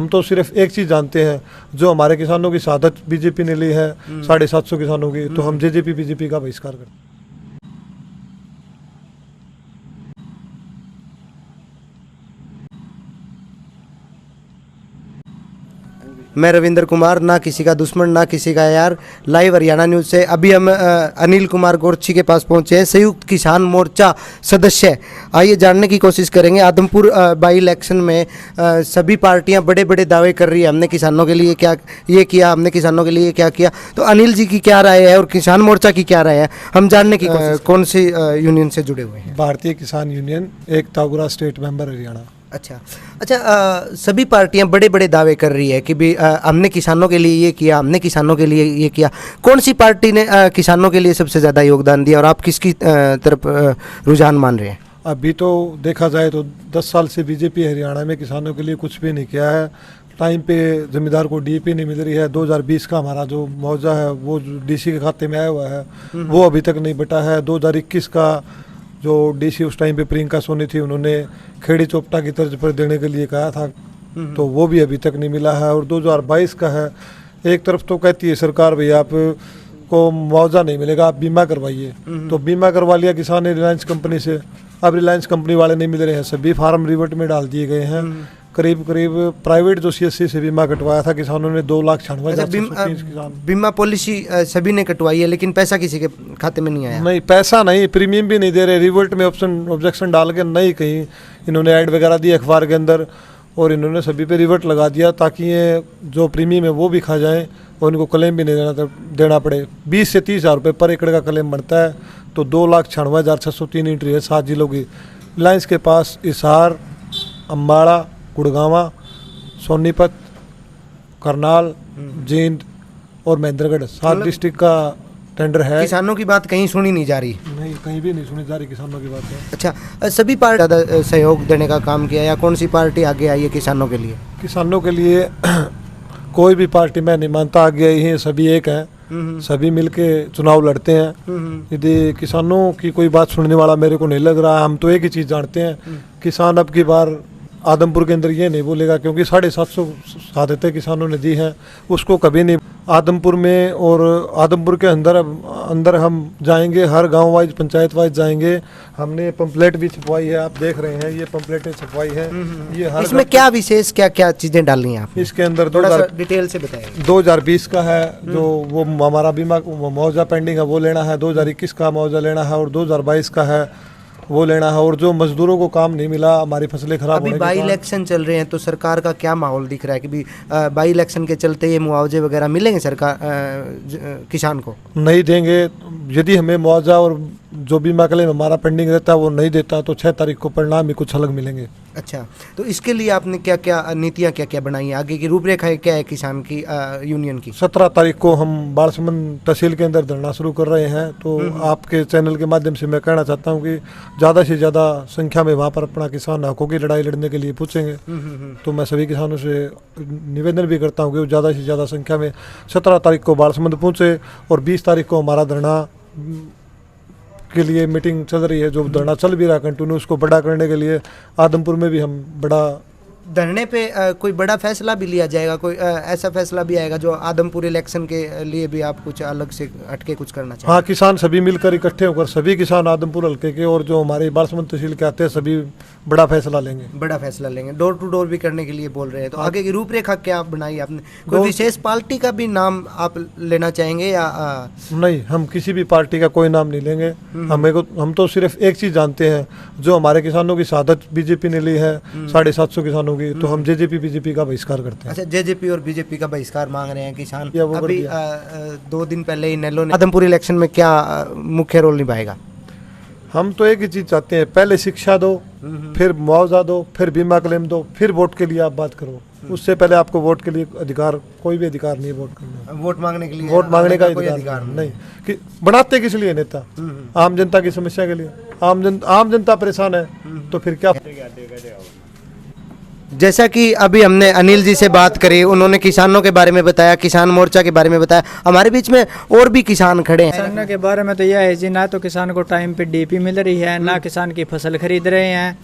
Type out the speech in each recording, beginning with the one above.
हम तो सिर्फ एक चीज़ जानते हैं, जो हमारे किसानों की शहादत बीजेपी ने ली है 750 किसानों की, तो हम जेजेपी बीजेपी का बहिष्कार करते हैं। मैं रविंद्र कुमार, ना किसी का दुश्मन ना किसी का यार, लाइव हरियाणा न्यूज़ से। अभी हम अनिल कुमार गोरछी के पास पहुंचे हैं, संयुक्त किसान मोर्चा सदस्य। आइए जानने की कोशिश करेंगे। आदमपुर बाई इलेक्शन में सभी पार्टियां बड़े बड़े दावे कर रही है, हमने किसानों के लिए क्या ये किया, हमने किसानों के लिए क्या किया। तो अनिल जी की क्या राय है और किसान मोर्चा की क्या राय है, हम जानने की कोशिश। कौन सी यूनियन से जुड़े हुए हैं? भारतीय किसान यूनियन, एक तागुरा स्टेट मेंबर हरियाणा। अच्छा, सभी पार्टियां बड़े बड़े दावे कर रही है कि भी हमने किसानों के लिए ये किया, हमने किसानों के लिए ये किया। कौन सी पार्टी ने किसानों के लिए सबसे ज़्यादा योगदान दिया और आप किसकी तरफ रुझान मान रहे हैं? अभी तो देखा जाए तो 10 साल से बीजेपी हरियाणा में किसानों के लिए कुछ भी नहीं किया है। टाइम पे जमींदार को डीपी नहीं मिल रही है। 2020 का हमारा जो मुआवजा है वो डीसी के खाते में आया हुआ है, वो अभी तक नहीं बटा है। 2021 का जो डीसी उस टाइम पे प्रियंका सोनी थी, उन्होंने खेड़ी चोपटा की तर्ज पर देने के लिए कहा था, तो वो भी अभी तक नहीं मिला है। और 2022 का है, एक तरफ तो कहती है सरकार भाई आप को मुआवजा नहीं मिलेगा, आप बीमा करवाइए, तो बीमा करवा लिया किसान ने रिलायंस कंपनी से। अब रिलायंस कंपनी वाले नहीं मिल रहे हैं, सभी फार्म रिवर्ट में डाल दिए गए हैं। करीब करीब प्राइवेट जो सीएससी से बीमा कटवाया था किसानों ने 2,96,630 किसान। बीमा पॉलिसी सभी ने कटवाई है, लेकिन पैसा किसी के खाते में नहीं आया। नहीं, पैसा नहीं, प्रीमियम भी नहीं दे रहे। रिवर्ट में ऑब्जेक्शन डाल के नहीं, कहीं इन्होंने ऐड वगैरह दी अखबार के अंदर, और इन्होंने सभी पे रिवर्ट लगा दिया ताकि ये जो प्रीमियम है वो भी खा जाएं और इनको क्लेम भी नहीं देना पड़े। 20 से 30 हज़ार रुपये पर एकड़ का क्लेम बनता है, तो 2,96,603 एंट्री है 7 जिलों की। रिलायंस के पास हिसार, अम्बाड़ा, गुड़गांवा, सोनीपत, करनाल, जींद और महेंद्रगढ़ 7 डिस्ट्रिक्ट का टेंडर है। किसानों की बात कहीं सुनी नहीं जा रही? नहीं, कहीं भी नहीं सुनी जा रही किसानों की बात है। अच्छा, सभी पार्टी ज़्यादा सहयोग देने का काम किया या कौन सी पार्टी आगे आई है किसानों के लिए? किसानों के लिए कोई भी पार्टी मैं नहीं मानता आगे आई है, सभी एक हैं, सभी मिलके चुनाव लड़ते हैं। यदि किसानों की कोई बात सुनने वाला मेरे को नहीं लग रहा। हम तो एक ही चीज़ जानते हैं, किसान अब की बार आदमपुर के अंदर ये नहीं बोलेगा, क्योंकि 750 शहादतें किसानों ने दी हैं, उसको कभी नहीं आदमपुर में। और आदमपुर के अंदर हम जाएंगे, हर गांव वाइज पंचायत वाइज जाएंगे। हमने पंपलेट भी छपवाई है, आप देख रहे हैं ये पंपलेटें छपवाई है। ये हर इसमें क्या विशेष क्या क्या चीज़ें डालनी है आप? इसके अंदर थोड़ा सा डिटेल से बताइए। 2020 का है जो वो हमारा बीमा मुआवजा पेंडिंग है वो लेना है, 2021 का मुआवजा लेना है और 2022 का है वो लेना है। और जो मजदूरों को काम नहीं मिला, हमारी फसलें खराब होने के बाई इलेक्शन चल रहे हैं, तो सरकार का क्या माहौल दिख रहा है कि भी बाई इलेक्शन के चलते ये मुआवजे वगैरह मिलेंगे सरकार किसान को? नहीं देंगे। यदि हमें मुआवजा और जो बीमा क्लेम हमारा पेंडिंग रहता है वो नहीं देता, तो 6 तारीख को परिणाम ही कुछ अलग मिलेंगे। अच्छा, तो इसके लिए आपने क्या क्या नीतियाँ क्या क्या बनाई है, आगे की रूपरेखा क्या है किसान की यूनियन की? 17 तारीख को हम बालसमंद तहसील के अंदर धरना शुरू कर रहे हैं। तो आपके चैनल के माध्यम से मैं कहना चाहता हूं कि ज़्यादा से ज़्यादा संख्या में वहां पर अपना किसान हकों की लड़ाई लड़ने के लिए पूछेंगे। तो मैं सभी किसानों से निवेदन भी करता हूं कि वो ज़्यादा से ज़्यादा संख्या में 17 तारीख को बालसमंद पहुँचे। और 20 तारीख को हमारा धरना के लिए मीटिंग चल रही है, जो धरना चल भी रहा है कंटिन्यू, उसको बड़ा करने के लिए आदमपुर में भी हम बड़ा धरने पे कोई बड़ा फैसला भी लिया जाएगा, कोई ऐसा फैसला भी आएगा जो आदमपुर इलेक्शन के लिए भी आप कुछ अलग से हटके कुछ करना चाहिए? हाँ, किसान सभी मिलकर इकट्ठे होकर, सभी किसान आदमपुर हल्के के और जो हमारे बालसमंद तहसील के आते हैं, सभी बड़ा फैसला लेंगे। बड़ा फैसला लेंगे, डोर टू डोर भी करने के लिए बोल रहे हैं। तो आगे की रूपरेखा क्या बनाई आपने? कोई विशेष पार्टी का भी नाम आप लेना चाहेंगे या नहीं? हम किसी भी पार्टी का कोई नाम नहीं लेंगे। हम तो सिर्फ एक चीज़ जानते हैं, जो हमारे किसानों की शहादत बीजेपी ने ली है 750 किसानों की, तो हम जेजेपी बीजेपी का बहिष्कार करते हैं। अच्छा, जेजेपी और बीजेपी का बहिष्कार मांग रहे हैं किसान। अभी 2 दिन पहले ही नेलो ने आदमपुर इलेक्शन में क्या मुख्य रोल निभाएगा? हम तो एक ही चीज़ चाहते हैं, पहले शिक्षा दो, फिर मुआवजा दो, फिर बीमा क्लेम दो, फिर वोट के लिए आप बात करो। उससे पहले आपको वोट के लिए अधिकार, कोई भी अधिकार नहीं है वोट करने, वोट मांगने के लिए, वोट मांगने का कोई अधिकार नहीं। कि बनाते किस लिए नेता? आम जनता की समस्या के लिए। आम जनता परेशान है, तो फिर क्या? जैसा कि अभी हमने अनिल जी से बात करी, उन्होंने किसानों के बारे में बताया, किसान मोर्चा के बारे में बताया। हमारे बीच में और भी किसान खड़े हैं। किसानों के बारे में तो यह है जी, ना तो किसान को टाइम पे डीपी मिल रही है, ना किसान की फसल खरीद रहे हैं।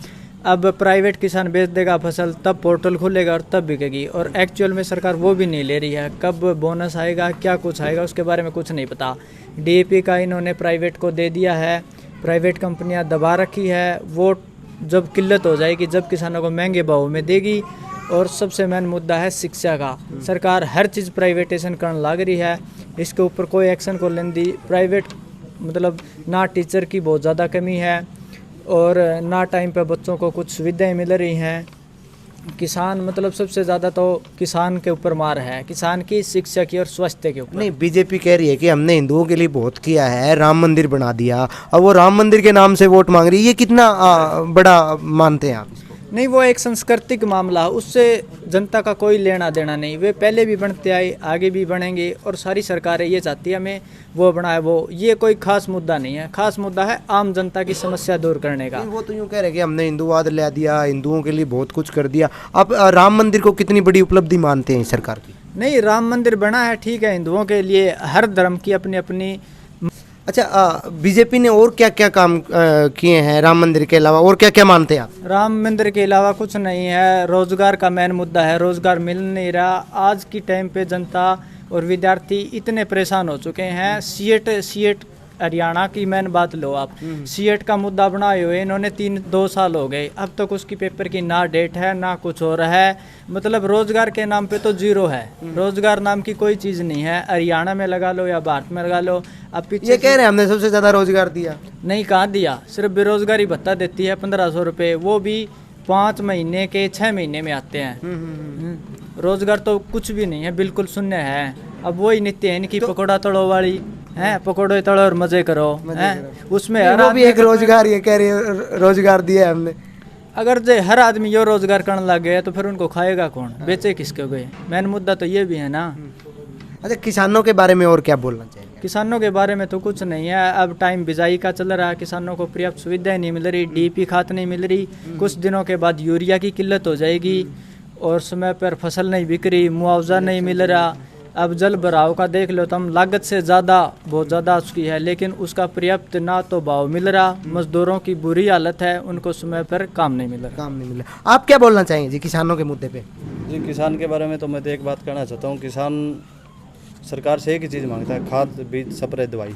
अब प्राइवेट किसान बेच देगा फसल, तब पोर्टल खुलेगा और तब बिकेगी, और एक्चुअल में सरकार वो भी नहीं ले रही है। कब बोनस आएगा, क्या कुछ आएगा, उसके बारे में कुछ नहीं पता। डीएपी का इन्होंने प्राइवेट को दे दिया है, प्राइवेट कंपनियां दबा रखी है। वो जब किल्लत हो जाएगी, जब किसानों को महंगे भाव में देगी। और सबसे मेन मुद्दा है शिक्षा का। सरकार हर चीज़ प्राइवेटेशन करने लग रही है, इसके ऊपर कोई एक्शन को लेंदी। प्राइवेट मतलब ना टीचर की बहुत ज़्यादा कमी है, और ना टाइम पे बच्चों को कुछ सुविधाएं मिल रही हैं। किसान मतलब सबसे ज़्यादा तो किसान के ऊपर मार है, किसान की, शिक्षा की और स्वास्थ्य के ऊपर। नहीं, बीजेपी कह रही है कि हमने हिंदुओं के लिए बहुत किया है, राम मंदिर बना दिया, अब वो राम मंदिर के नाम से वोट मांग रही है। ये कितना बड़ा मानते हैं आप इसको? नहीं, वो एक सांस्कृतिक मामला है, उससे जनता का कोई लेना देना नहीं। वे पहले भी बनते आए, आगे भी बनेंगे, और सारी सरकारें ये चाहती है हमें वो बनाए वो। ये कोई खास मुद्दा नहीं है, खास मुद्दा है आम जनता की समस्या दूर करने का। नहीं, वो तो यूँ कह रहे हैं कि हमने हिंदूवाद ला दिया, हिंदुओं के लिए बहुत कुछ कर दिया। आप राम मंदिर को कितनी बड़ी उपलब्धि मानते हैं सरकार की? नहीं, राम मंदिर बना है, ठीक है, हिंदुओं के लिए, हर धर्म की अपनी अपनी। अच्छा, बीजेपी ने और क्या क्या काम किए हैं राम मंदिर के अलावा, और क्या क्या मानते हैं आप? राम मंदिर के अलावा कुछ नहीं है। रोजगार का मेन मुद्दा है, रोजगार मिल नहीं रहा। आज की टाइम पे जनता और विद्यार्थी इतने परेशान हो चुके हैं। सीएट हरियाणा की मेन बात लो आप, सीएट का मुद्दा बनाए हुए इन्होंने 2 साल हो गए, अब तक उसकी पेपर की ना डेट है ना कुछ हो रहा है। मतलब रोजगार के नाम पे तो जीरो है, रोजगार नाम की कोई चीज़ नहीं है। हरियाणा में लगा लो या भारत में लगा लो। अब पीछे ये कह रहे हैं हमने सबसे ज़्यादा रोजगार दिया। नहीं, कहाँ दिया, सिर्फ बेरोजगारी भत्ता देती है 1500 रुपये, वो भी 5 महीने के 6 महीने में आते हैं। रोजगार तो कुछ भी नहीं है, बिल्कुल शून्य है। अब वही नित्य है इनकी पकौड़ा तड़ो वाली है, पकौड़े तड़ो और मजे करो, उसमें हर वो भी एक रोजगार, ये कह रहे हैं रोजगार दिया है हमने। अगर जो हर आदमी यो रोजगार करने लग गया तो फिर उनको खाएगा कौन, बेचे किसके गए? मेन मुद्दा तो ये भी है ना। अच्छा, किसानों के बारे में और क्या बोलना चाहिए? किसानों के बारे में तो कुछ नहीं है। अब टाइम बिजाई का चल रहा है, किसानों को पर्याप्त सुविधाएं नहीं मिल रही, डीपी खाद नहीं मिल रही, कुछ दिनों के बाद यूरिया की किल्लत हो जाएगी, और समय पर फसल नहीं बिक रही, मुआवजा नहीं मिल रहा। अब जल भराव का देख लो तुम, लागत से ज़्यादा, बहुत ज़्यादा उसकी है, लेकिन उसका पर्याप्त ना तो भाव मिल रहा। मजदूरों की बुरी हालत है, उनको समय पर काम नहीं मिल रहा। आप क्या बोलना चाहेंगे जी किसानों के मुद्दे पे? जी, किसान के बारे में तो मैं तो एक बात कहना चाहता हूँ। किसान सरकार से एक ही चीज़ मांगता है, खाद, बीज, स्प्रे, दवाई।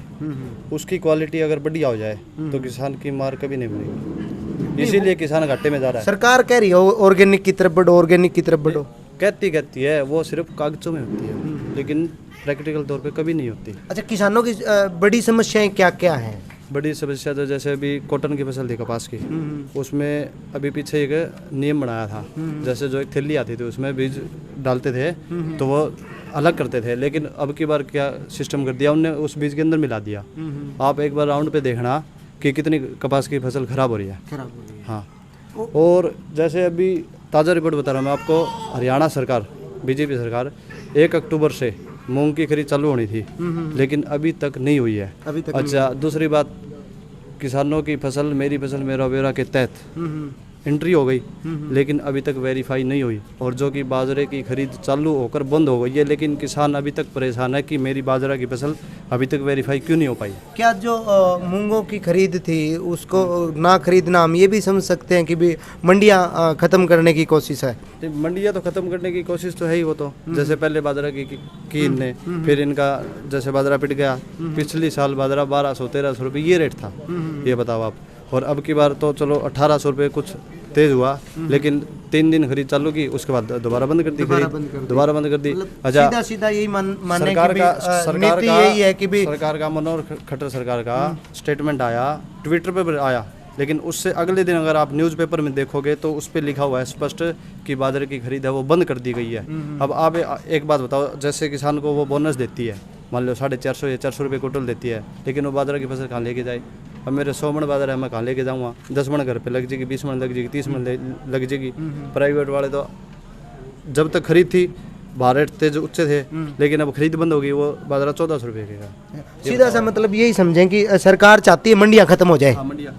उसकी क्वालिटी अगर बढ़िया हो जाए तो किसान की मार कभी नहीं बढ़ेगी, इसीलिए किसान घाटे में जा रहा है। सरकार कह रही है ऑर्गेनिक की तरफ बढ़ो, ऑर्गेनिक की तरफ बढ़ो। कहती है, वो सिर्फ कागजों में होती है, लेकिन प्रैक्टिकल तौर पे कभी नहीं होती। अच्छा, किसानों की बड़ी समस्याएं क्या क्या हैं? बड़ी समस्या तो जैसे अभी कॉटन की फसल थी, कपास की, उसमें अभी पीछे एक नियम बनाया था, जैसे जो एक थैली आती थी उसमें बीज डालते थे तो वो अलग करते थे, लेकिन अब की बार क्या सिस्टम कर दिया उनने, उस बीज के अंदर मिला दिया। आप एक बार राउंड पे देखना कि कितनी कपास की फसल खराब हो रही है। हाँ, और जैसे अभी ताज़ा रिपोर्ट बता रहा हूँ मैं आपको, हरियाणा सरकार, बीजेपी सरकार 1 अक्टूबर से मूंग की खरीद चालू होनी थी, लेकिन अभी तक नहीं हुई है। अच्छा, दूसरी बात, किसानों की फसल मेरी फसल मेरा ब्यौरा के तहत एंट्री हो गई, लेकिन अभी तक वेरीफाई नहीं हुई, और जो कि बाजरे की खरीद चालू होकर बंद हो गई है, लेकिन किसान अभी तक परेशान है कि मेरी बाजरा की फसल अभी तक वेरीफाई क्यों नहीं हो पाई। क्या जो मूंगों की खरीद थी उसको ना खरीदना, हम ये भी समझ सकते हैं कि भी मंडियां खत्म करने की कोशिश है? मंडियां तो खत्म करने की कोशिश तो है ही। वो तो जैसे पहले बाजरा की इनने, फिर इनका जैसे बाजरा पिट गया, पिछली साल बाजरा 1200-1300 रुपये ये रेट था, ये बताओ आप। और अब की बार तो चलो 1800 रुपये कुछ तेज हुआ, लेकिन 3 दिन खरीद चालू की, उसके बाद दोबारा बंद कर दी खरीद, दोबारा बंद कर दी। अच्छा, सीधा सीधा यही मानने सरकार की का नीति यही है कि भी सरकार का, मनोहर खट्टर सरकार का स्टेटमेंट आया, ट्विटर पे आया, लेकिन उससे अगले दिन अगर आप न्यूज़पेपर में देखोगे तो उस पर लिखा हुआ है स्पष्ट कि बाजरे की खरीद है वो बंद कर दी गई है। अब आप एक बात बताओ, जैसे किसान को वो बोनस देती है, मान लो 450 या 400 रुपये क्विंटल देती है, लेकिन वो बाजरा की फसल कहाँ लेके जाए? अब मेरे 100 मन बाजरा है, मैं कहाँ लेके जाऊँगा? 10 मन घर पे लग जाएगी, 20 मन लग जाएगी, 30 मन लग जाएगी। प्राइवेट वाले तो जब तक खरीद थी भारत तेज उच्च थे, लेकिन अब खरीद बंद हो गई, वो बाजरा 1400 रुपये का। सीधा सा मतलब यही समझें कि सरकार चाहती है मंडियां खत्म हो जाए। हाँ, मंडियाँ